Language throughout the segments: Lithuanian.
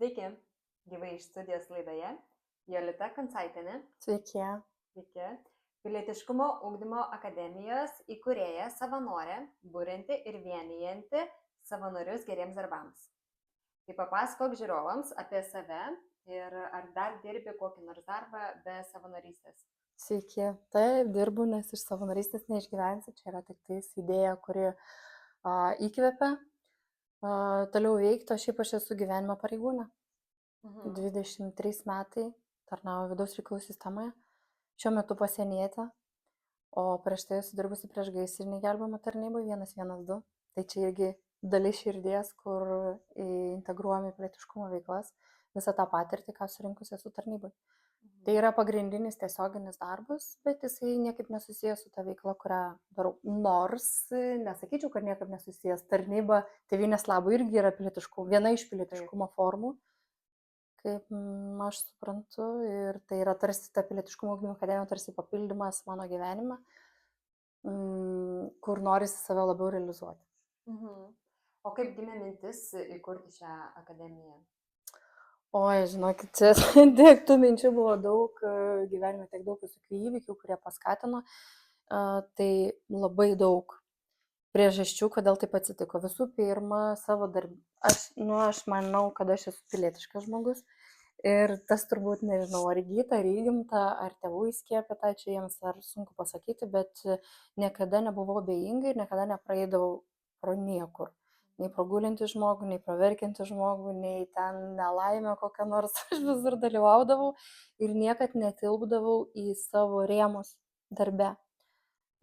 Sveiki, gyvai iš studijos laidoje. Jolita Kancaitienė. Sveiki. Sveiki. Pilietiškumo ugdymo akademijos įkūrėja savanorė, būrinti ir vienijanti savanorius geriems darbams. Tai papasakok žiūrovams apie save ir ar dar dirbi kokį nors darbą be savanorystės. Sveiki. Taip, dirbu, nes iš savanorystės neišgyvensi. Čia yra tik tais idėja, kuri įkvepia toliau veikti. Šiaip aš esu gyvenimo pareigūnė. 23 metai tarnauju vidaus reikalų sistemoje. Šiuo metu pasienietė, o prieš tai esu dirbusi prieš gaisrinį gelbėjimo tarnybą 112. Tai čia irgi dalis širdies, kur integruojami pilietiškumo veiklas, visą tą patirtį, ką surinkusi esu tarnybai. Tai yra pagrindinis tiesioginis darbas, bet jisai niekaip nesusijęs su ta veikla, kurią darau. Nors, nesakyčiau, kad niekaip nesusijęs. Tarnyba tėvynės labui irgi yra viena iš pilietiškumo formų, kaip aš suprantu. Ir tai yra tarsi ta pilietiškumo ugdymo akademija, tarsi papildymas mano gyvenime, kur norisi save labiau realizuoti. O kaip gimė mintis įkurti šią akademiją? Oi, žinokit, čia tiek tų minčių buvo daug, gyvenime tiek daug visokių įvykių, kurie paskatino. Tai labai daug priežasčių, kodėl taip atsitiko. Visų pirma, savo darbą. Aš manau, kad aš esu pilietiškas žmogus. Ir tas turbūt, nežinau, ar įgyta, ar įgimta, ar tėvų įskiepėta, čia jiems ar sunku pasakyti, bet niekada nebuvau abejinga ir niekada nepraeidavau pro niekur. Nei pragulinti žmogų, nei praverkinti žmogų, nei ten nelaimę kokią nors, aš visur dalyvaudavau ir niekad netilpdavau į savo rėmus darbe.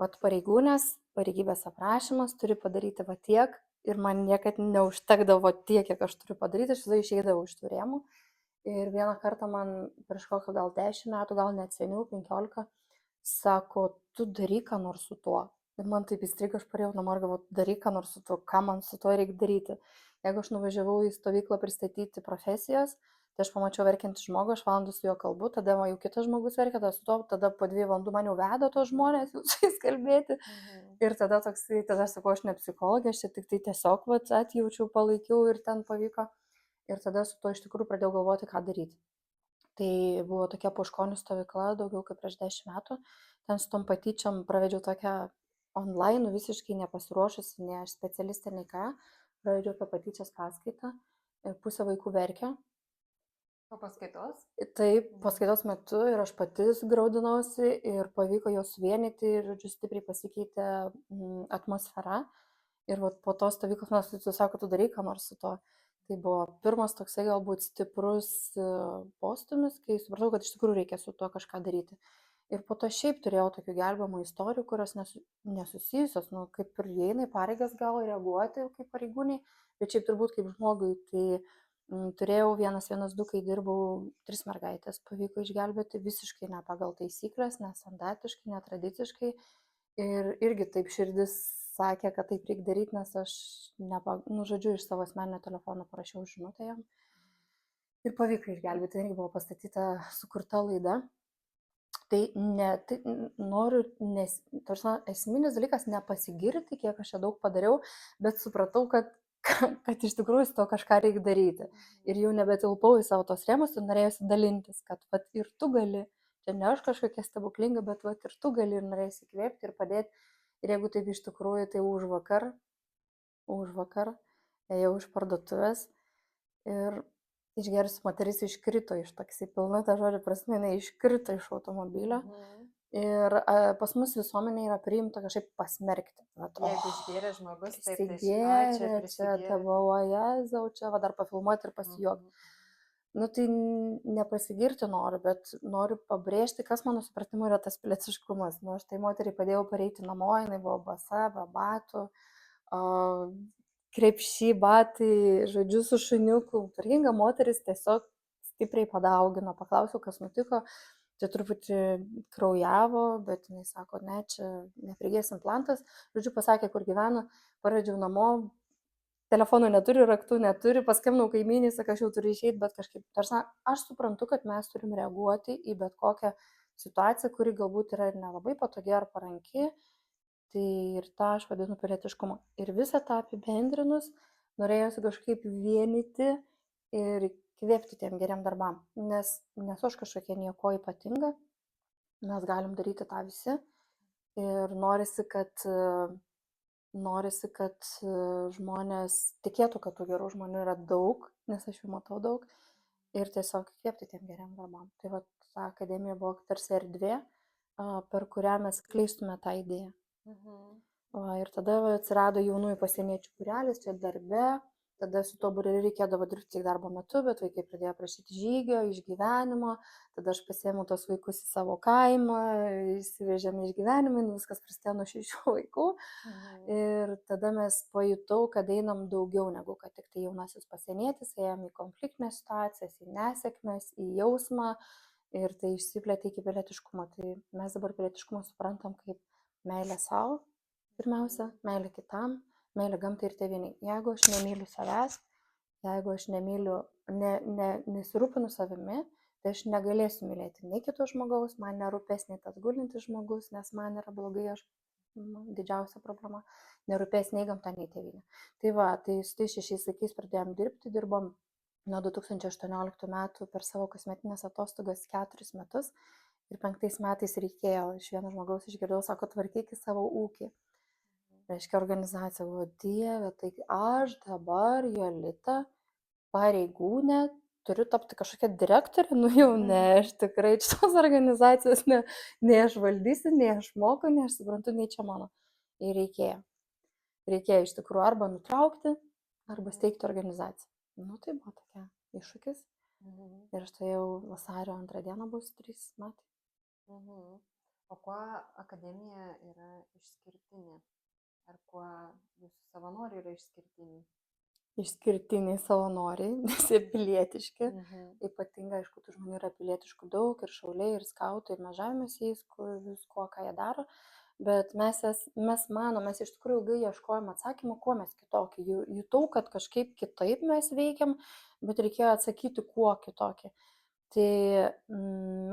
Vat pareigūnės, pareigybės aprašymas, turi padaryti va tiek ir man niekad neužtekdavo tiek, kiek aš turiu padaryti, aš visada išeidavau iš tų rėmų. Ir vieną kartą man prieš kokią gal 10 metų, gal net seniau, 15, sako, tu daryk ką nors su tuo. Ir man taip įstrigo, aš parėjau namo ir galvoju, daryk ką nors su tuo, ką man su tuo reikia daryti. Jeigu aš nuvažiavau į stovyklą pristatyti profesijas, tai aš pamačiau verkiantį žmogų, aš valandų su juo kalbu, tada jau kitas žmogus verkia, tada po 2 valandų man jau veda tos žmonės jau su jais kalbėti. Ir tada toksai, tada aš sakau, aš ne psichologė, aš čia tik tai tiesiog atjaučiau, palaikiau ir ten pavyko. Ir tada su to iš tikrųjų pradėjau galvoti, ką daryti. Tai buvo tokia Puškonių stovykla daugiau kaip prieš 10 metų. Ten su tom patyčiom pravedžiau tokią online, visiškai nepasiruošusi, nei aš specialistė, nei ką. Pravedžiau apie patyčias paskaitą ir pusė vaikų verkė. Po paskaitos? Taip, paskaitos metu ir aš pati graudinausi ir pavyko juos suvienyti ir, žodžiu, stipriai pasikeitė atmosfera. Ir po to stovyklos mes sako, tu daryk ką nors su to. Tai buvo pirmas toksai galbūt stiprus postūmis, kai supratau, kad iš tikrųjų reikia su tuo kažką daryti. Ir po to šiaip turėjau tokių gelbėjimo istorijų, kurios nesusijusios, kaip ir įeina į pareigas gal reaguoti kaip pareigūniai, bet šiaip turbūt kaip žmogui. Tai turėjau 112, kai dirbau 3 mergaitės, pavyko išgelbėti visiškai ne pagal taisyklės, nestandartiškai, netradiciškai. Ir irgi taip širdis sakė, kad taip reikia daryti, nes aš, žodžiu, iš savo asmeninio telefono parašiau žinutę jam. Ir pavyko išgelbėti, irgi buvo pastatyta, sukurta laida. Tai noriu, esminis dalykas nepasigirti, kiek aš čia daug padariau, bet supratau, kad iš tikrųjų to kažką reikia daryti. Ir jau nebetilpau į savo tos rėmus ir norėjusi dalintis, kad vat, ir tu gali, čia ne aš kažkokia stebuklinga, bet vat, ir tu gali ir norėjusi įkvėpti ir padėti. Ir jeigu taip iš tikrųjų, tai už vakar ėjau iš parduotuvės ir išgerusi moteris iškrito iš taksi, pilna ta žodžio prasme, jinai iškrito iš automobilio. Ir pas mus visuomenė yra priimta kažkaip pasmerkti. Jeigu išgėrė žmogus, tai čia tavo, Jėzau, čia va dar pafilmuoti ir pasijuokti. Tai nepasigirti noriu, bet noriu pabrėžti, kas mano supratimu yra tas pilietiškumas. Aš tai moteriai padėjau pareiti namo, jinai buvo basa, be batų, krepšį, batai, žodžiu, su šuniuku. Turtinga moteris tiesiog stipriai padaugino. Paklausiau, kas nutiko. Tai truputį kraujavo, bet jinai sako, ne, čia neprigės implantas. Žodžiu, pasakė, kur gyvena, paradžiau namo. Telefonų neturi, raktų neturi, paskambinau kaimynį, sakai, aš jau turiu išeiti, bet kažkaip, aš suprantu, kad mes turim reaguoti į bet kokią situaciją, kuri galbūt yra ir nelabai patogi ar paranki, tai ir tą aš vadinu pilietiškumu. Ir visą tą apibendrinus, norėjosi kažkaip vienyti ir kvėpti tiem geriem darbam, nes nesu aš kažkokia nieko ypatinga, mes galim daryti tą visi ir norisi, kad žmonės tikėtų, kad tų gerų žmonių yra daug, nes aš jų matau daug, ir tiesiog kvėpti tiem geriem darbam. Tai va, ta akademija buvo tarsi erdvė, per kurią mes skleistume tą idėją. Ir tada atsirado jaunųjų pasieniečių būrelis čia darbe, tada su tuo būreliu reikėdavo dirbti tik darbo metu, bet vaikai pradėjo prašyti žygio, išgyvenimo, tada aš pasiėmiau tos vaikus į savo kaimą, įsivežėme išgyvenimą, viskas prasidėjo nuo 6 vaikų ir tada mes pajutau, kad einam daugiau negu kad tik tai jaunasis pasienietis, ėjom į konfliktinės situacijas, į nesėkmes, į jausmą ir tai išsiplėtė iki pilietiškumo. Tai mes dabar pilietiškumą suprantam kaip meilę savo, pirmiausia, meilė kitam, meilė gamtai ir tėviniai. Jeigu aš nemyliu savęs, jeigu aš nesirūpinu savimi, tai aš negalėsiu mylėti nei kito žmogaus, man nerūpės nei tas gulintis žmogus, nes man yra blogai, didžiausia problema, nerūpės nei gamta, nei tėvinė. Tai va, tai su tai 6 vaikais pradėjom dirbti, dirbom nuo 2018 metų per savo kasmetinės atostogas 4 metus ir 5 metais reikėjo, iš vieno žmogaus išgirdau, sako, tvarkykit savo ūkį. Reiškia, organizacija, o Dieve, tai aš dabar, Jolita, pareigūnė, turiu tapti kažkokia direktorė, jau ne, aš tikrai šitos organizacijos nei aš valdysiu, nei aš moku, nei aš suprantu, nei čia mano. Ir reikėjo iš tikrųjų arba nutraukti, arba steigti organizaciją. Tai buvo tokia iššūkis. Ir aš tai jau vasario 2 dieną bus 3 metai. O kuo akademija yra išskirtinė? Ar kuo jūsų savanoriai yra išskirtiniai? Išskirtiniai savanoriai, nes jie pilietiški. Ypatingai, aišku, tų žmonių yra pilietiškų daug, ir šauliai, ir skautai, ir mes žavimės jais, viskuo, ką jie daro. Bet mes iš tikrųjų ilgai ieškojom atsakymų, kuo mes kitokie. Jutau, kad kažkaip kitaip mes veikiam, bet reikėjo atsakyti, kuo kitokie. Tai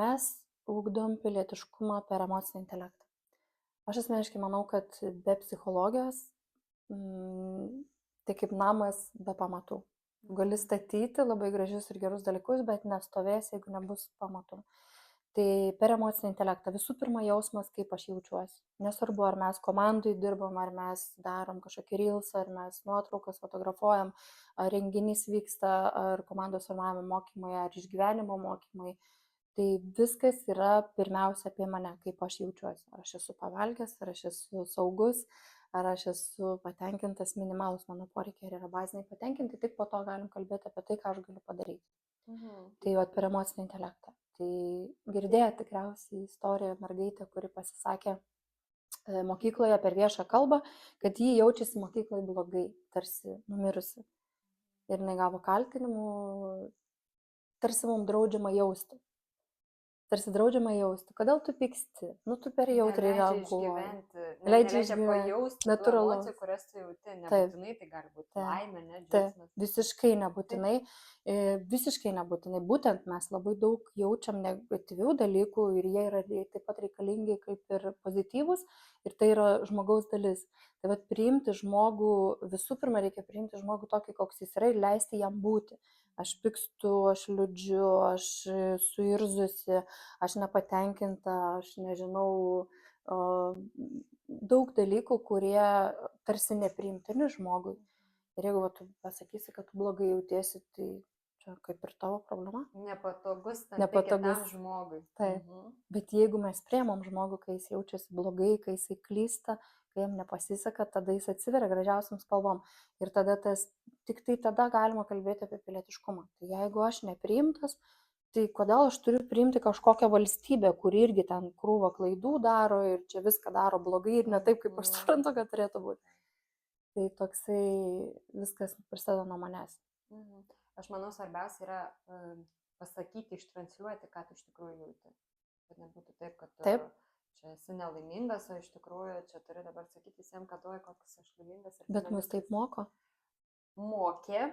mes ugdom pilietiškumą per emocinį intelektą. Aš asmeniškai manau, kad be psichologijos tai kaip namas be pamatų. Gali statyti labai gražius ir gerus dalykus, bet nestovės, jeigu nebus pamatų. Tai per emocinį intelektą visų pirma jausmas, kaip aš jaučiuosi. Nesvarbu, ar mes komandai dirbam, ar mes darom kažkokį reelsą, ar mes nuotraukas fotografuojam, ar renginys vyksta, ar komandos formavimo mokymai, ar išgyvenimo mokymai. Tai viskas yra pirmiausia apie mane, kaip aš jaučiuosi. Ar aš esu pavalgęs, ar aš esu saugus, ar aš esu patenkintas, minimalus mano poreikiai, ar yra baziniai patenkinti, tik po to galim kalbėti apie tai, ką aš galiu padaryti. Tai per emocinį intelektą. Tai girdėjo tikriausiai istoriją mergaitę, kuri pasisakė mokykloje per viešą kalbą, kad ji jaučiasi mokykloje blogai, tarsi numirusi. Ir jinai gavo kaltinimų, tarsi mums draudžiama jausti. Kodėl tu pyksti? Tu per jautriai reaguoji. Leidžia pajausti natūralu emociją, kurias tu jauti. Nebūtinai tai gali būti laimė, ne džiaugsmas. Visiškai nebūtinai. Būtent mes labai daug jaučiam negatyvių dalykų ir jie yra taip pat reikalingi kaip ir pozityvus ir tai yra žmogaus dalis. Tai vat priimti žmogų, visų pirma reikia priimti žmogų tokį, koks jis yra ir leisti jam būti. Aš pykstu, aš liūdžiu, aš suirzusi, aš nepatenkinta, aš nežinau, daug dalykų, kurie tarsi nepriimtini žmogui. Ir jeigu tu pasakysi, kad tu blogai jautiesi, tai čia kaip ir tavo problema. Nepatogus kitam žmogui. Taip. Bet jeigu mes priemam žmogų, kai jis jaučiasi blogai, kai jis klysta, kai jam nepasiseka, tada jis atsiveria gražiausiam spalvom. Ir tada tik tai tada galima kalbėti apie pilietiškumą. Tai jeigu aš nepriimtas, tai kodėl aš turiu priimti kažkokią valstybę, kuri irgi ten krūvą klaidų daro ir čia viską daro blogai ir ne taip, kaip aš suprantu, kad turėtų būti. Tai toksai viskas prasideda nuo manęs. Aš manau, svarbiausia yra pasakyti, ištransliuoti, ką tu iš tikrųjų jauti. Kad nebūtų taip, kad čia esi nelaimingas, o iš tikrųjų čia turi dabar sakyti visiems, kad oi, koks aš laimingas. Bet mus taip moko. Mokė.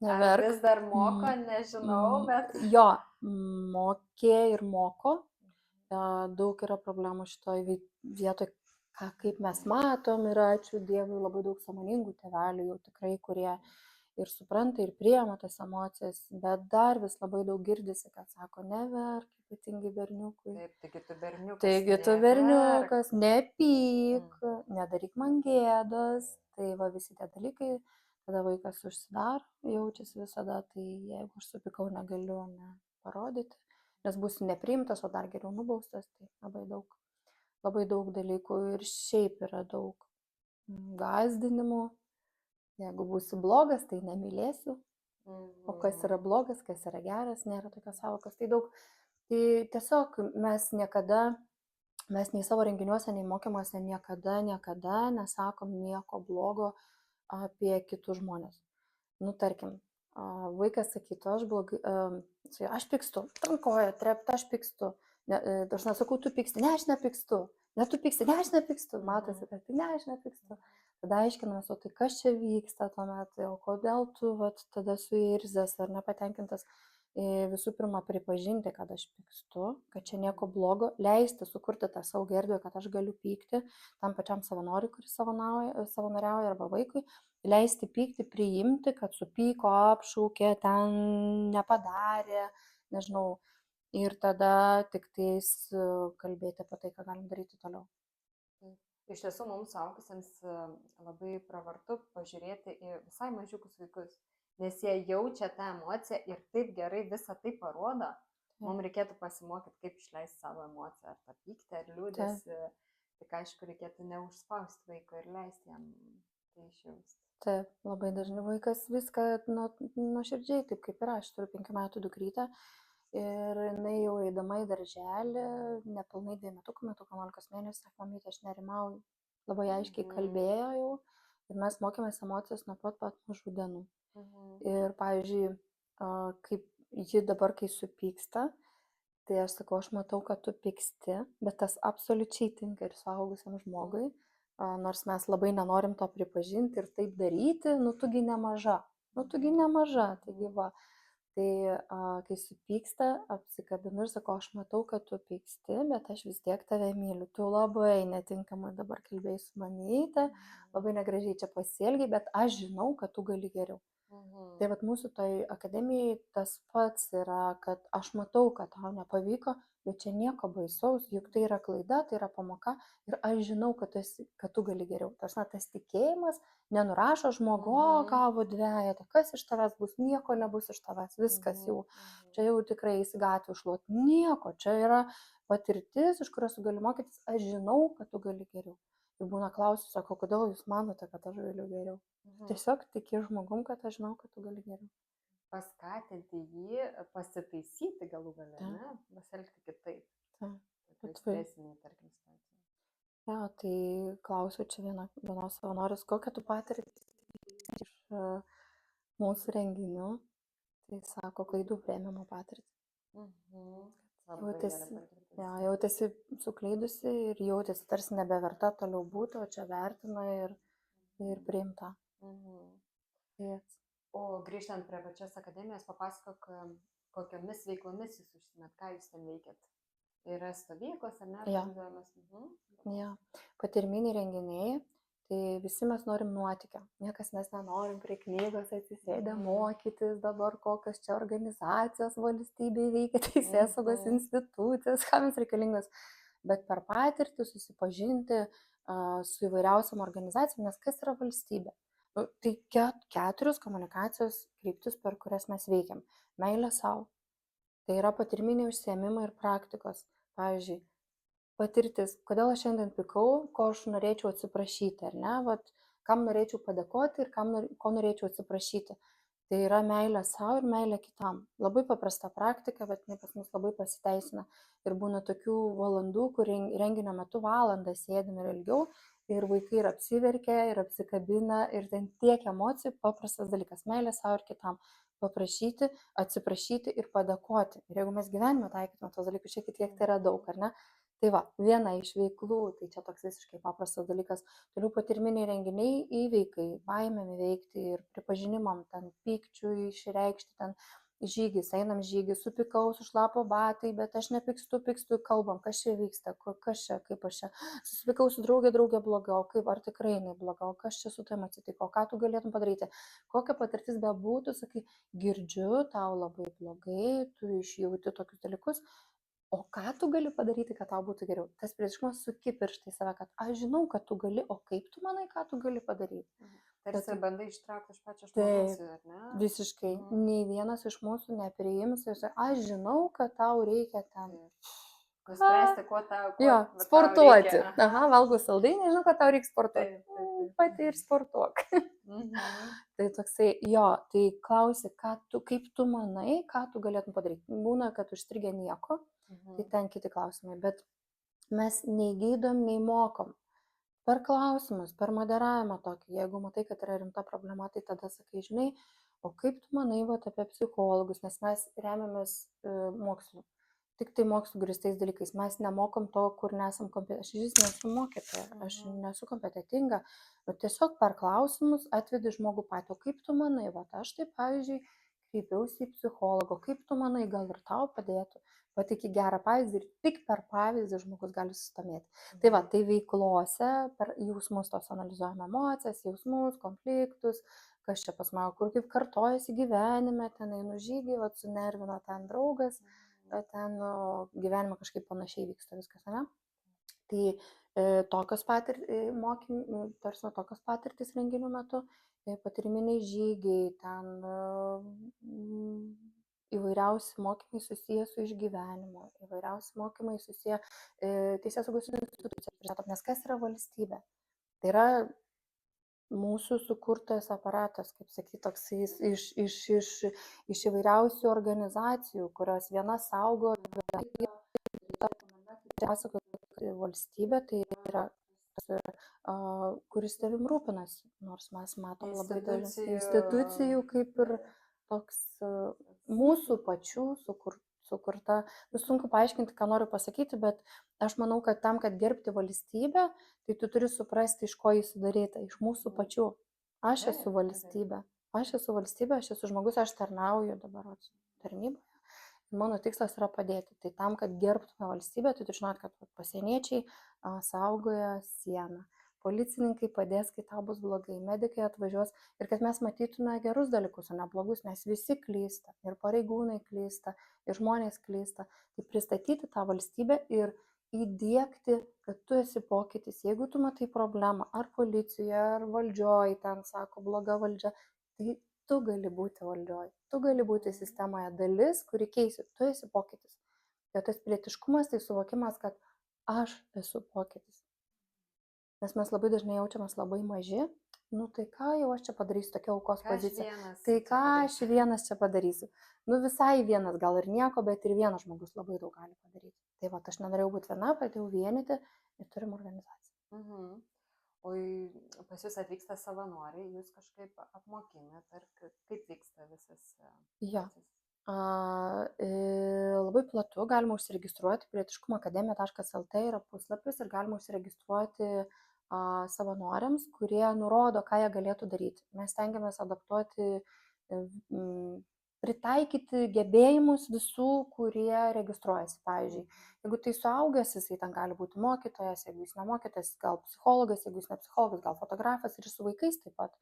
Neverk. Vis dar moko, nežinau, bet... Jo, mokė ir moko. Daug yra problemų šitoj vietoj, kaip mes matom, ir ačiū Dievui labai daug sąmoningų tėvelių jau tikrai, kurie ir supranta, ir priema tas emocijas, bet dar vis labai daug girdisi, kad sako, neverk, ypatingai berniukui. Taip, taigi tu berniukas. Taigi tu neverk. berniukas, nepyk, nedaryk man gėdos. Tai va visi tie dalykai, tada vaikas užsidaro, jaučiasi visada, tai jeigu aš supykau, negaliu parodyti, nes būsi nepriimtas, o dar geriau nubaustas, tai labai daug dalykų ir šiaip yra daug gąsdinimų. Jeigu būsi blogas, tai nemylėsiu. O kas yra blogas, kas yra geras, nėra tokios sąvokos. Tai daug. Tai tiesiog mes nei savo renginiuose, nei mokymuose niekada nesakom nieko blogo apie kitus žmonės. Nu, tarkim, vaikas sakytų, aš pykstu, trankoja, trepta, aš pykstu. Aš nesakau, tu pyksti, ne, aš nepykstu. Ne, tu pyksti, ne, aš nepykstu. Matosi, kad ne, aš nepykstu. Tada aiškinamės, o tai kas čia vyksta tuomet, o kodėl tu tada suirzęs ar nepatenkintas. Visų pirma, pripažinti, kad aš pykstu, kad čia nieko blogo, leisti sukurti tą saugią erdvę, kad aš galiu pykti tam pačiam savanoriui, kuris savanoriauja arba vaikui, leisti pykti, priimti, kad supyko, apšaukė, ten nepadarė, nežinau, ir tada tik tais kalbėti apie tai, ką galim daryti toliau. Iš tiesų, mums suaugusiems labai pravartu pažiūrėti į visai mažiukus vaikus, nes jie jaučia tą emociją ir taip gerai visą tai parodo. Mums reikėtų pasimokyti, kaip išleisti savo emociją, ar tą pyktį, ar liūdesį. Tik aišku, reikėtų neužspausti vaiko ir leisti jam tai išjausti. Taip, labai dažnai vaikas viską nuoširdžiai, taip kaip ir aš, turiu 5 metų dukrytę. Ir jinai jau eidama į darželį, nepilnai 2 metukų, 11 mėnesių, sako, mamytė, aš nerimauju. Labai aiškiai kalbėjo jau ir mes mokėmės emocijos nuo pat mažų dienų. Ir, pavyzdžiui, kaip ji dabar, kai supyksta, tai aš sakau, aš matau, kad tu pyksti, bet tas absoliučiai tinka ir suaugusiam žmogui, nors mes labai nenorim to pripažinti ir taip daryti, tugi nemaža, taigi va. Tai kai supyksta, apsikabinu ir sakau, aš matau, kad tu pyksti, bet aš vis tiek tave myliu. Tu labai netinkamai dabar kalbėjai su mamyte, labai negražiai čia pasielgiai, bet aš žinau, kad tu gali geriau. Tai mūsų toj akademijai tas pats yra, kad aš matau, kad tau nepavyko, bet čia nieko baisaus, juk tai yra klaida, tai yra pamoka ir aš žinau, kad tu gali geriau. Tas tikėjimas nenurašo žmogo, gavo dvejetą, kas iš tavęs bus, nieko nebus iš tavęs, viskas jau, čia jau tikrai įsi gatvį šluoti, nieko, čia yra patirtis, iš kurios tu gali mokytis, aš žinau, kad tu gali geriau. Ir būna klausiu, sako, kodėl jūs manote, kad aš galiu geriau? Tiesiog tiki žmogum, kad aš žinau, kad tu gali geriau. Paskatinti jį, pasitaisyti galų gale, ne? Pasielgti kitaip. Taip. Stresiniai, tarkim, situacijai. Ja, tai klausiu čia vienos savanorės, kokią tu patirtį iš mūsų renginių, tai sako, klaidų priėmimo patirtį. Jautėsi suklydusi ir jautėsi tarsi nebeverta toliau būti, o čia vertina ir priimta. Yes. O grįžtant prie pačios akademijos, papasakok, kokiomis veiklomis jūs užsimet, ką jūs ten veikiat. Yra stovyklos, ar ne? Ja. Patirminiai renginiai, tai visi mes norim nuotykio. Niekas mes nenorim prie knygos atsisėdę mokytis dabar, kokios čia organizacijos valstybėje veikia, teisėsaugos institucijos, kam jums reikalingos. Bet per patirtį susipažinti su įvairiausiam organizacijom, nes kas yra valstybė? Tai 4 komunikacijos kryptis, per kurias mes veikiam. Meilė sau. Tai yra patirminiai užsiėmimai ir praktikos. Pavyzdžiui, patirtis, kodėl aš šiandien pykau, ko aš norėčiau atsiprašyti, ar ne? Kam norėčiau padėkoti ir ko norėčiau atsiprašyti. Tai yra meilė sau ir meilė kitam. Labai paprasta praktika, bet jinai pas mus labai pasiteisina. Ir būna tokių valandų, kur renginio metu valandą sėdim ir ilgiau, ir vaikai ir apsiverkia, ir apsikabina, ir ten tiek emocijų, paprastas dalykas. Meilė sau ir kitam. Paprašyti, atsiprašyti ir padėkoti. Ir jeigu mes gyvenime taikytume tos dalykus, šiek tiek tai yra daug, ar ne? Tai va, viena iš veiklų, tai čia toks visiškai paprastas dalykas. Toliau patirminiai renginiai įveikai, baimėm įveikti ir pripažinimam, ten pykčiui išreikšti, ten žygis, einam žygį, supykau, sušlapo batai, bet aš nepykstu, kalbam, kas čia vyksta, kas čia, kaip aš čia. Susipykau su draugė bloga, o kaip, ar tikrai jinai bloga, o kas čia su tavim atsitiko, ką tu galėtum padaryti. Kokia patirtis bebūtų, sakai, girdžiu, tau labai blogai, tu išjauti tokius dalykus. O ką tu gali padaryti, kad tau būtų geriau? Tas priešiškumas suki pirštai save, kad aš žinau, kad tu gali, o kaip tu manai, ką tu gali padaryti? Tarsi bandai ištraukti iš pačio žmogaus, ar ne? Visiškai. Nei vienas iš mūsų nepriims ir aš žinau, kad tau reikia ten. Nuspręsti, kuo tau. Jo, sportuoti. Aha, valgau saldainį, žinau, kad tau reikia sportuoti. Pati ir sportuok. Tai toksai, jo, tai klausi, kaip tu manai, ką tu galėtum padaryti. Būna, kad užstrigė nieko, tai ten kiti klausimai, bet mes nei gydom, nei mokom. Per klausimus, per moderavimą tokį, jeigu matai, kad yra rimta problema, tai tada sakai, žinai, o kaip tu manai apie psichologus, nes mes remiamės mokslu, tik tai mokslu grįstais dalykais, mes nemokom to, kur nesam kompetentingi, aš nesu mokytoja, aš nesu kompetentinga, bet tiesiog per klausimus atvedi žmogų patį, o kaip tu manai, aš tai, pavyzdžiui, kreipiausi į psichologo, kaip tu manai, gal ir tau padėtų. Pateiki gerą pavyzdį ir tik per pavyzdį žmogus gali susidomėti. Tai va, tai veiklose, per jausmus tos analizuojame emocijas, jausmus, konfliktus, kas čia pas mane, kur kaip kartojasi gyvenime, ten einu žygį, va, sunervina ten draugas, ten gyvenime kažkaip panašiai vyksta viskas, ne? Tai tokios patirtys renginių metu, patyriminiai žygiai, ten įvairiausi mokymai susiję su išgyvenimu, įvairiausi mokymai susiję teisėsaugos institucijos, nes kas yra valstybė? Tai yra mūsų sukurtas aparatas, kaip sakyti, toks iš įvairiausių organizacijų, kurios viena saugo, valstybė tai yra kuris tavim rūpinasi, nors mes matom labai daug institucijų kaip ir toks mūsų pačių sukurta, sunku paaiškinti, ką noriu pasakyti, bet aš manau, kad tam, kad gerbti valstybę, tai tu turi suprasti, iš ko jis sudaryta, iš mūsų pačių. Aš esu valstybė, aš esu žmogus, aš tarnauju dabar tarnyboje. Mano tikslas yra padėti. Tai tam, kad gerbtume valstybę, tai tu žinot, kad pasieniečiai saugoja sieną. Policininkai padės, kai tau bus blogai, medikai atvažiuos ir kad mes matytume gerus dalykus, o ne blogus, nes visi klysta, ir pareigūnai klysta, ir žmonės klysta. Tai pristatyti tą valstybę ir įdiegti, kad tu esi pokytis. Jeigu tu matai problemą, ar policijoje, ar valdžioj, ten sako bloga valdžia, tai tu gali būti valdžioj, tu gali būti sistemoje dalis, kuri keisi, tu esi pokytis. Ir tas pilietiškumas, tai suvokimas, kad aš esu pokytis. Nes mes labai dažnai jaučiamės labai maži, tai ką jau aš čia padarysiu, tokia aukos pozicija. Tai ką aš vienas čia padarysiu. Visai vienas, gal ir nieko, bet ir vienas žmogus labai daug gali padaryti. Tai va, aš nenorėjau būti viena, pradėjau vienyti ir turim organizaciją. O pas jūs atvyksta savanoriai, jūs kažkaip apmokinat, ar kaip vyksta visas? Jo. Labai platu, galima užsiregistruoti, pilietiškumoakademija.lt yra puslapis ir galima užsiregistruoti savanoriams, kurie nurodo, ką jie galėtų daryti. Mes stengiamės adaptuoti, pritaikyti gebėjimus visų, kurie registruojasi. Pavyzdžiui, jeigu tai suaugęs, jisai ten gali būti mokytojas, jeigu jis nemokytojas, gal psichologas, jeigu jis ne psichologas, gal fotografas ir su vaikais taip pat.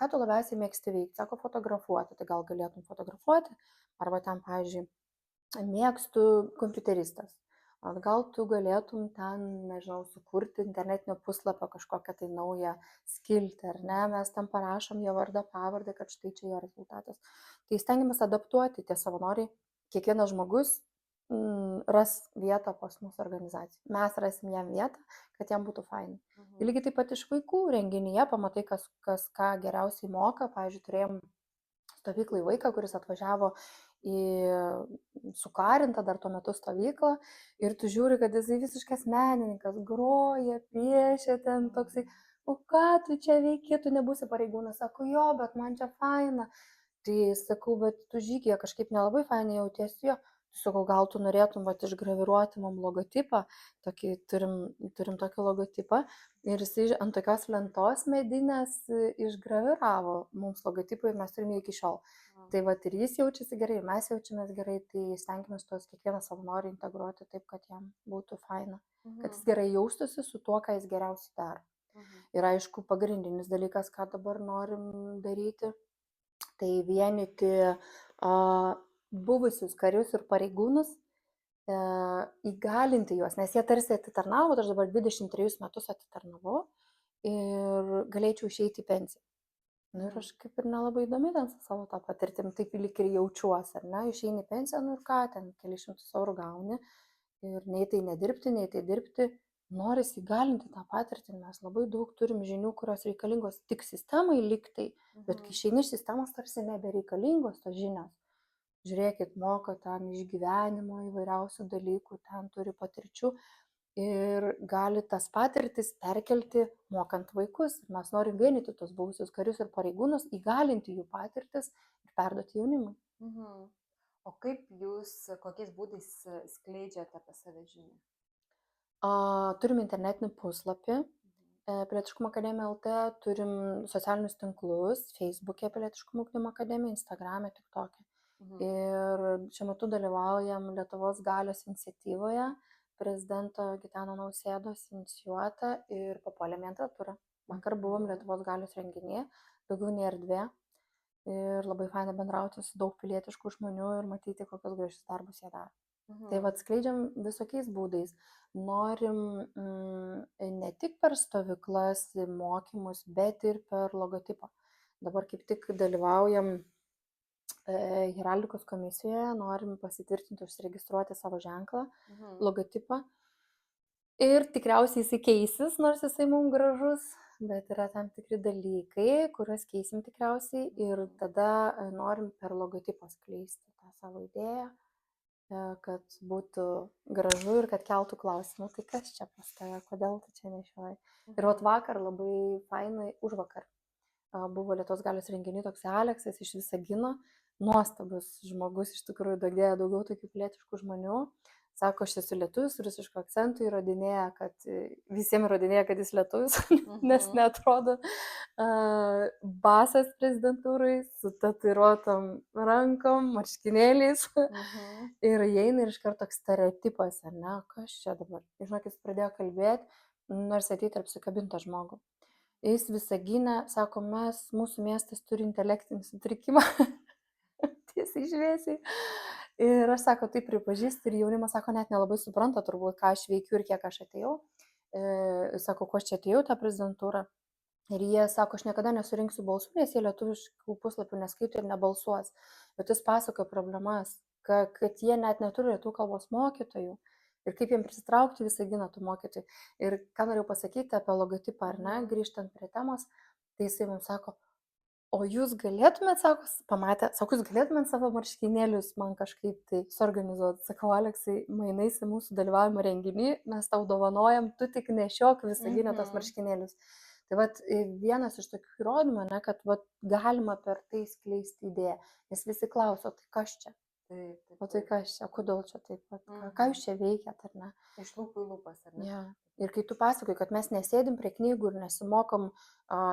Ką tu labiausiai mėgsti veikti? Sako, fotografuoti, tai gal galėtum fotografuoti. Arba ten, pavyzdžiui, mėgstu kompiuteristas. Gal tu galėtum ten, nežinau, sukurti internetinio puslapio kažkokią tai naują skiltį, ar ne? Mes ten parašom jo vardą, pavardę, kad štai čia jo rezultatas. Tai stengiamės adaptuoti tie savanoriai. Kiekvienas žmogus ras vietą pas mūsų organizaciją. Mes rasim jam vietą, kad jam būtų fainai. Lygiai taip pat iš vaikų renginyje pamatai, kas ką geriausiai moka. Pavyzdžiui, turėjom stovyklai vaiką, kuris atvažiavo į sukarintą dar tuo metu stovyklą ir tu žiūri, kad jisai visiškas menininkas, groja, piešia ten toksai, o ką tu čia veiki, tu nebūsi pareigūnas, sako, jo, bet man čia faina. Tai sakau, bet tu žygyje kažkaip nelabai fainai jautiesi, jo, Sakau, gal tu norėtum vat išgraviruoti mum logotipą, turim tokį logotipą ir jisai ant tokios lentos medinės išgraviravo mums logotipą ir mes turime jį iki šiol. Tai vat ir jis jaučiasi gerai, ir mes jaučiamės gerai, tai stengiamės tuos kiekvieną savanorį integruoti taip, kad jam būtų faina, kad jis gerai jaustųsi su tuo, ką jis geriausiai daro. Ir aišku, pagrindinis dalykas, ką dabar norim daryti, tai vienyti buvusius karius ir pareigūnus, įgalinti juos, nes jie tarsi atitarnavo, aš dabar 23 metus atitarnavau ir galėčiau išeiti į pensiją. Nu ir aš kaip ir nelabai įdomi ten su savo tą patirtim, taip lyg ir jaučiuosi, ar ne, išeini į pensiją, nu ir ką, ten kelius šimtus eurų gauni ir nei tai nedirbti, nei tai dirbti, norisi įgalinti tą patirtį, mes labai daug turim žinių, kurios reikalingos tik sistemai liktai, bet kai išeini iš sistemos tarsi nebereikalingos tos žinios. Žiūrėkit, moko ten išgyvenimo įvairiausių dalykų, ten turi patirčių ir gali tas patirtis perkelti mokant vaikus. Mes norim vienyti tos buvusius karius ir pareigūnus, įgalinti jų patirtis ir perduoti jaunimui. O kaip jūs, kokiais būdais skleidžiate apie save žinią? Turim internetinį puslapį, Pilietiškumo akademija LT, turim socialinius tinklus, Facebook'e Pilietiškumo ugdymo akademija, Instagram'e, TikTok'e. Ir šiuo metu dalyvaujam Lietuvos galios iniciatyvoje, prezidento Gitano Nausėdos inicijuota ir papuolėm į antrą turą. Vakar buvom Lietuvos galios renginyje, daugiau nei erdvė ir labai faina bendrauti su daug pilietiškų žmonių ir matyti, kokius gražius darbus jie daro. Tai vat skleidžiam visokiais būdais. Norim ne tik per stovyklas, mokymus, bet ir per logotipą. Dabar kaip tik dalyvaujam heraldikos komisijoje, norim pasitvirtinti, užsiregistruoti savo ženklą, logotipą. Ir tikriausiai jisai keisis, nors jisai mums gražus, bet yra tam tikri dalykai, kuriuos keisim tikriausiai ir tada norim per logotipą skleisti tą savo idėją, kad būtų gražu ir kad keltų klausimų, tai kas čia pas tave, kodėl tu čia nešioji. Ir vat vakar labai fainai, užvakar buvo Lietuvos galios renginiai toks Aleksas iš Visagino, nuostabus žmogus, iš tikrųjų daugėja daugiau tokių pilietiškų žmonių. Sako, aš esu lietuvis, rusiško akcentų, įrodinėja, kad visiems įrodinėja, kad jis lietuvis, nes neatrodo basas prezidentūrai su tatuiruotom rankom, marškinėliais. Ir įeina ir iš karto toks stereotipas, ar ne, kas čia dabar. Žinok, jis pradėjo kalbėti, nors ateiti ir apsikabinti žmogų. Jis Visagine, sako, mūsų miestas turi intelektinį sutrikimą. Tiesiai šviesiai. Ir aš, sako, tai pripažįstu ir jaunimas, sako, net nelabai supranta turbūt, ką aš veikiu ir kiek aš atėjau. Sako, ko aš čia atėjau tą prezidentūrą. Ir jie sako, aš niekada nesurinksiu balsų, nes jie lietuviškų puslapių neskaito ir nebalsuos. Bet jis pasakoja problemas, kad jie net neturi lietuvių kalbos mokytojų. Ir kaip jiems prisitraukti Visaginą tų mokytojų. Ir ką norėjau pasakyti apie logotipą, ar ne, grįžtant prie temos, tai jisai mums sako, o jūs galėtumėt, sako, jūs galėtumėt savo marškinėlius man kažkaip tai suorganizuoti. Sakau, Aleksai, mainais į mūsų dalyvavimo renginį, mes tau dovanojam, tu tik nešiok Visaginę tos marškinėlius. Tai vat vienas iš tokių įrodymų, ne, kad vat galima per tai skleisti idėją, nes visi klauso, tai kas čia? O tai kas čia, kodėl čia taip pat, ką jūs čia veikiat, ar ne? Iš lūpų į lūpas, ar ne? Ja. Ir kai tu pasakoji, kad mes nesėdim prie knygų ir nesimokom,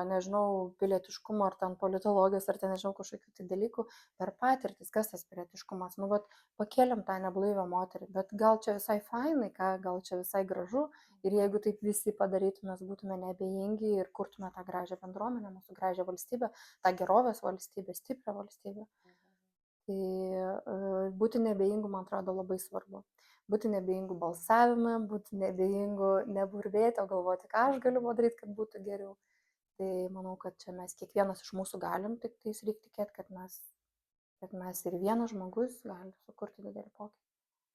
nežinau, pilietiškumo ar ten politologijos, ar ten, nežinau, kažkokių tai dalykų, per patirtis, kas tas pilietiškumas, nu, vat, pakėlėm tą neblaivę moterį, bet gal čia visai fainai, gal čia visai gražu, ir jeigu taip visi padarytume, mes būtume neabejingi ir kurtume tą gražią bendruomenę, mūsų gražią valstybę, tą gerovės valstybę, stiprią valstybę. Tai būti neabejingu, man atrodo, labai svarbu. Būti neabejingu balsavime, būti neabejingu neburbėti, o galvoti, ką aš galiu padaryti, kad būtų geriau. Tai manau, kad čia mes kiekvienas iš mūsų galim, tik tais reikia tikėti, kad mes ir vienas žmogus gali sukurti didelį pokytį.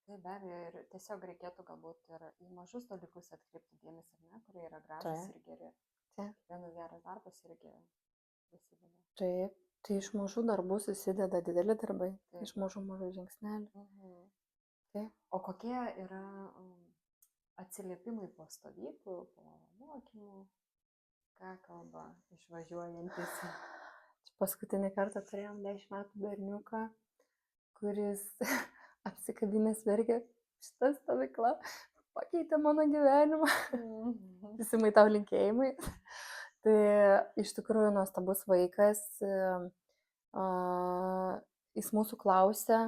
Tai be abejo, ir tiesiog reikėtų galbūt ir į mažus dalykus atkreipti dėmesį, ne, kurie yra gražus ir geri. Vienas geras darbas irgi prisideda. Taip. Tai iš mažų darbų susideda dideli darbai, iš mažų žingsnelių. O kokie yra atsiliepimai po stovyklų, po mokymų, ką kalba išvažiuojantis? Paskutinį kartą turėjom 10 metų berniuką, kuris apsikabinęs verkia, šita stovykla pakeitė mano gyvenimą. Visimai tau linkėjimai. Tai iš tikrųjų nuostabus vaikas. Jis mūsų klausė,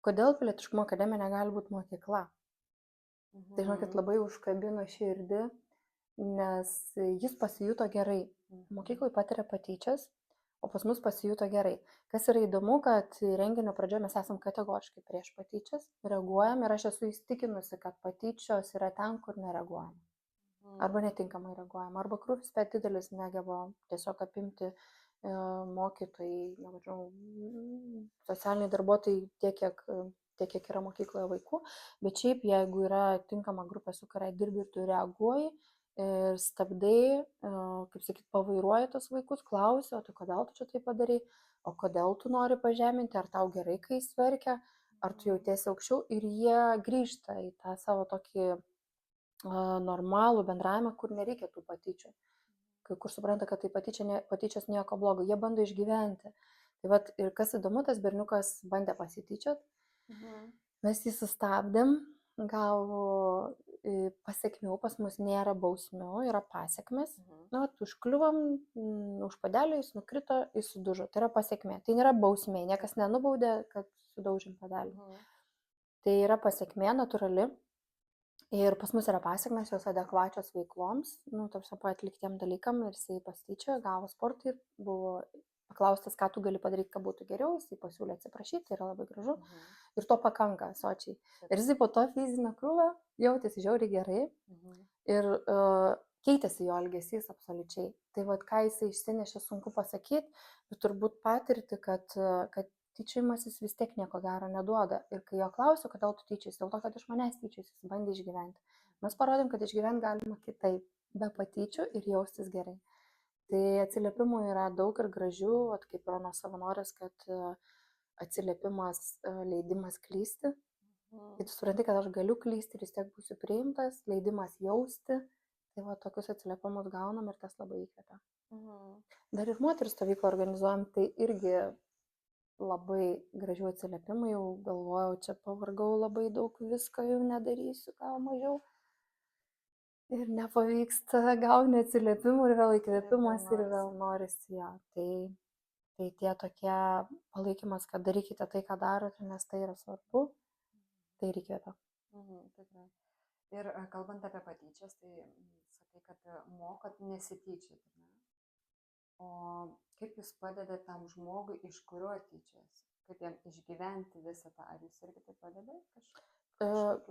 kodėl pilietiškumo akademija negali būti mokykla. Tai žinokit, labai užkabino širdį, nes jis pasijuto gerai. Mokyklai patiria patyčias, o pas mus pasijuto gerai. Kas yra įdomu, kad renginio pradžioje mes esam kategoriškai prieš patyčias, reaguojam ir aš esu įstikinusi, kad patyčios yra ten, kur nereaguojam. Arba netinkamai reaguojam, arba krūvis per didelis negeba tiesiog apimti mokytojai, socialiniai darbuotojai tiek, kiek yra mokykloje vaikų, bet šiaip jeigu yra tinkama grupė, su kuria dirbi ir tu reaguoji, ir stabdai, kaip sakyt, pavairuoji tos vaikus, klausi, o tai kodėl tu čia tai padarai, o kodėl tu nori pažeminti, ar tau gerai, kai jis verkia, ar tu jautiesi aukščiau, ir jie grįžta į tą savo tokį normalų bendravimą, kur nereikia tų patyčių, kur supranta, kad tai patyčios nieko blogo, jie bando išgyventi. Tai vat, ir kas įdomu, tas berniukas bandė pasityčiot, mes jį sustabdėm, gavo pasiekmių, pas mus nėra bausmių, yra pasiekmes. Na, užkliuvom už padelį, jis nukrito, jis sudužo. Tai yra pasiekmė. Tai nėra bausmė, niekas nenubaudė, kad sudaužim padelį. Tai yra pasiekmė natūrali. Ir pas mus yra pasiekmes, jos adekvačios veikloms, tarsi atliktiem dalykam, ir jisai pasityčiojo, gavo sportą ir buvo paklaustas, ką tu gali padaryti, kad būtų geriau, jisai pasiūlė atsiprašyti, tai yra labai gražu. Ir to pakanka sočiai. Ir jisai po to fizinio krūvio jautėsi žiauriai gerai ir keitėsi jo elgesys absoliučiai. Tai vad, ką jisai išsinešė, sunku pasakyti, bet turbūt patirti, kad tyčiojimasis vis tiek nieko gero neduoda. Ir kai jo klausiu, kodėl tu tyčiais, dėl to, kad iš manęs tyčiais, jis bandė išgyventi. Mes parodėm, kad išgyventi galima kitaip, be patyčių ir jaustis gerai. Tai atsiliepimų yra daug ir gražių, kaip Rono savanorės, kad atsiliepimas, leidimas klysti. Kai tu supranti, kad aš galiu klysti ir vis tiek būsiu priimtas, leidimas jausti. Tai va, tokius atsiliepimus gaunam ir tas labai įkvepia. Dar ir moterų stovyklą organizuojam, tai irgi labai gražių atsiliepimų, jau galvojau, čia pavargau labai daug, visko jau nedarysiu, gal mažiau. Ir nepavyksta, gauni atsiliepimų ir vėl įkvėpimas ir vėl norisi jo. Tai tie tokie palaikymas, kad darykite tai, ką darote, nes tai yra svarbu, tai ir įkvėpia. Tikrai. Ir kalbant apie patyčias, tai sakai, kad mokot nesityčioti. O kaip jūs padedate tam žmogui, iš kurio tyčiasi? Kaip jam išgyventi visą tą? Ar jūs irgi tai padedate kažkokiu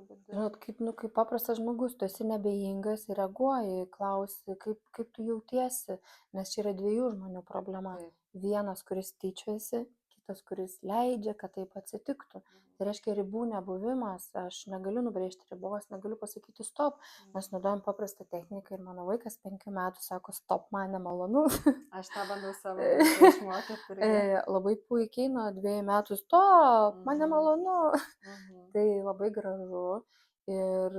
būdu? Žinot, kaip paprastas žmogus, tu esi nebejingas ir reaguoji, klausi, kaip tu jautiesi, nes čia yra dviejų žmonių problema. Vienas, kuris tyčiasi, kitas, kuris leidžia, kad taip atsitiktų. Tai reiškia ribų nebuvimas, aš negaliu nubrėžti ribos, negaliu pasakyti stop, mes naudojam paprastą techniką ir mano vaikas 5 metų sako stop, man nemalonu. Aš tą bandau savo išmokyti. Labai puikiai, nuo 2 metų stop, man nemalonu. Tai labai gražu ir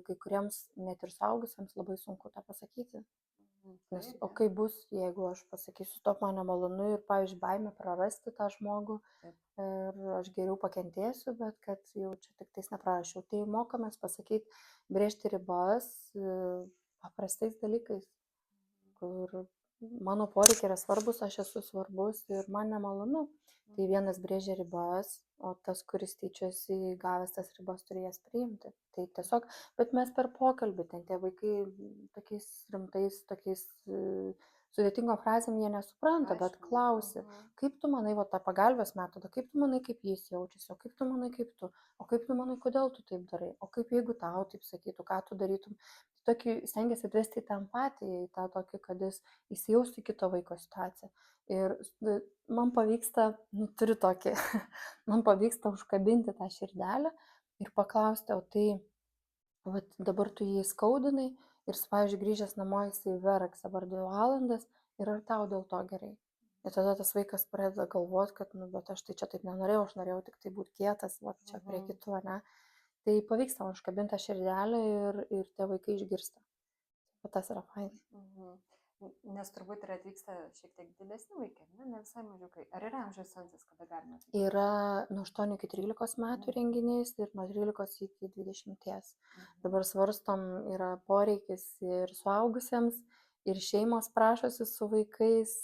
kai kuriems net ir suaugusiems labai sunku tą pasakyti. Nes, o kaip bus, jeigu aš pasakysiu stop, man nemalonu ir, pavyzdžiui, baimė prarasti tą žmogų ir aš geriau pakentėsiu, bet kad jau čia tik tais neprarašiau. Tai mokomės pasakyti, brėžti ribas paprastais dalykais, kur mano poreikiai yra svarbus, aš esu svarbus ir man nemalonu. Tai vienas brėžia ribas, o tas, kuris tyčiosi, gavęs tas ribas, turi jas priimti. Tai tiesiog, bet mes per pokalbį, ten tie vaikai tokiais rimtais, tokiais sudėtingom frazėm jie nesupranta, bet klausi, kaip tu manai, va tą pagalbės metodą, kaip tu manai, kaip jis jaučiasi, o kaip tu manai, kaip tu, o kaip tu manai, kodėl tu taip darai, o kaip jeigu tau taip sakytų, ką tu darytum. Tokį stengiasi atvesti į tą empatiją, į tą tokį, kad jis įsijaustų į kito vaiko situaciją. Ir man pavyksta, turiu tokį, man pavyksta užkabinti tą širdelę ir paklausti, o tai vat, dabar tu jį skaudinai ir, pavyzdžiui, grįžęs namo jisai verks dabar 2 valandas ir ar tau dėl to gerai? Ir tada tas vaikas pradeda galvoti, kad, bet aš tai čia taip nenorėjau, aš norėjau tik tai būti kietas, va, čia prie kitų, ne? Tai pavyksta man užkabinti tą širdelę ir tie vaikai išgirsta. Bet tas yra fainai. Nes turbūt ir atvyksta šiek tiek didesni vaikai, ne visai mažiukai. Ar yra amžiaus cenzas, kada galima atvykti? Yra nuo 8 iki 13 metų renginys ir nuo 13 iki 20. Dabar svarstom, yra poreikis ir suaugusiems, ir šeimos prašosi su vaikais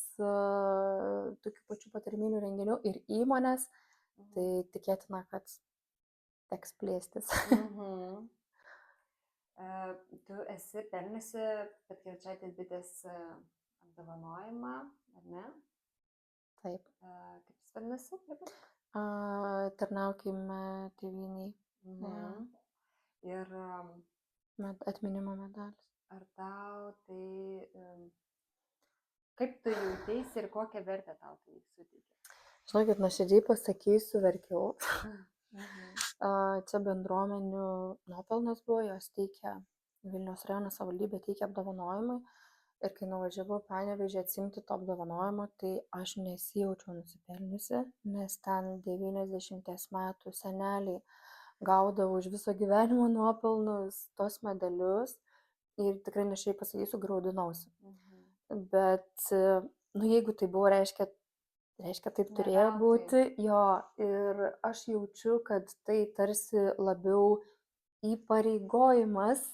tokių pačių patariminių renginių, ir įmonės, tai tikėtina, kad teks plėstis. Tu esi pelniusi Petkevičaitės bitės apdovanojimą, ar ne? Taip. Kaip jis vadinasi? Tarnaukime tėvynei. Ir Atminimo medalis. ar tau tai, kaip tu jauteisi ir kokią vertę tau tai suteikė? Žinokit, nuoširdžiai pasakysiu, verkiau. Čia bendruomenių nuopelnas buvo, jos teikia, Vilniaus rajono savivaldybė teikia apdovanojimai. Ir kai nuvažiavau Panevėžį atsiimti to apdovanojimo, tai aš nesijaučiau nusipelniusi, nes ten 90 metų seneliai gaudavo už viso gyvenimo nuopelnus tos medalius ir tikrai nuoširdžiai pasakysiu, graudinausi. Bet, jeigu tai buvo, reiškia taip turėjo būti, jo, ir aš jaučiu, kad tai tarsi labiau įpareigojimas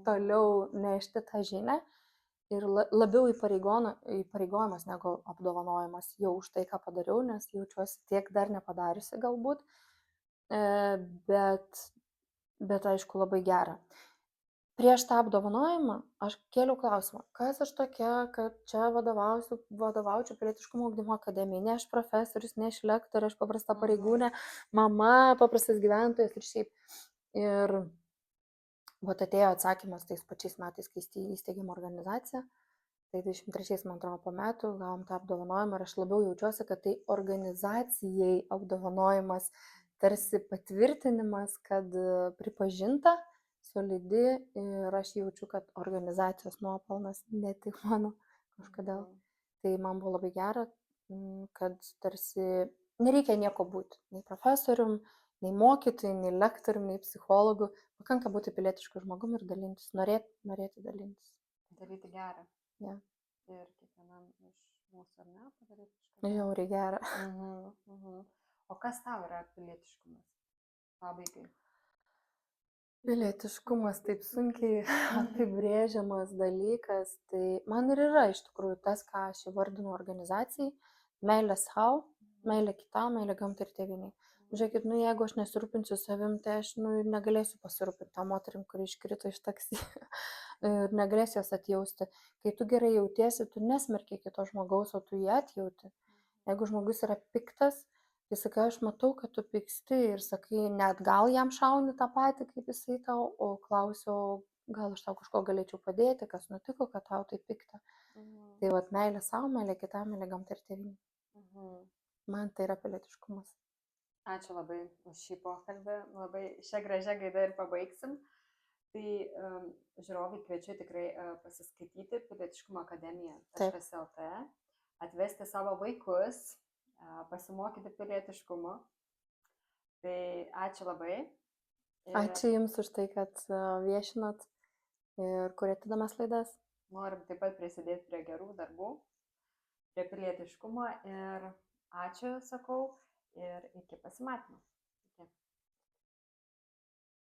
toliau nešti tą žinią ir labiau įpareigojimas negu apdovanojimas jau už tai, ką padariau, nes jaučiuosi tiek dar nepadariusi galbūt, bet aišku labai gera. Prieš tą apdovanojimą aš kėliau klausimą, kas aš tokia, kad čia vadovaučiau Pilietiškumo ugdymo akademijai, ne aš profesorius, ne aš lektorė, aš paprasta pareigūnė, mama, paprastas gyventojas ir šiaip. Ir atėjo atsakymas tais pačiais metais, kai įsteigėm organizaciją, tai 23, man atrodo, po metų gavom tą apdovanojimą ir aš labiau jaučiuosi, kad tai organizacijai apdovanojimas, tarsi patvirtinimas, kad pripažinta, solidi ir aš jaučiu, kad organizacijos nuopelnas, ne tik mano kažkodėl. Tai man buvo labai gera, kad tarsi nereikia nieko būti, nei profesorium, nei mokytojui, nei lektorium, nei psichologu, pakanka būti pilietišku žmogum ir dalintis, norėti dalintis. Daryti gerą. Ja. Ir kiekvienam iš mūsų, ar ne, padaryti kažką. Žiauriai gerą. O kas tau yra pilietiškumas? Pabaigai. Pilietiškumas taip sunkiai apibrėžiamas dalykas, tai man ir yra iš tikrųjų tas, ką aš įvardinu organizacijai, meilė savo, meilė kitam, meilė gamtai ir tėvynei. Žiūrėkit, jeigu aš nesirūpinsiu savim, tai aš negalėsiu pasirūpinti tą moterim, kuri iškrito iš taksi ir negalėsiu jos atjausti. Kai tu gerai jautiesi, tu nesmerki kito žmogaus, o tu jį atjauti. Jeigu žmogus yra piktas, tai sakai, aš matau, kad tu pyksti ir sakai, net gal jam šauni tą patį, kaip jisai tau, o klausiu, gal aš tau kažko galėčiau padėti, kas nutiko, kad tau tai pikta. Tai meilė savo, meilė kitam, meilė gamtai ir tėvynei. Man tai yra pilietiškumas. Ačiū labai už šį pokalbį, labai šią gražią gaidą ir pabaigsim. Tai žiūrovai kviečiu tikrai pasiskaityti Pilietiškumo akademija.lt, atvesti savo vaikus, pasimokyti pilietiškumo. Tai ačiū labai. Ačiū Jums už tai, kad viešinat ir kuriate įdomias laidas. Norim taip pat prisidėti prie gerų darbų, prie pilietiškumo ir ačiū, sakau, ir iki pasimatymo.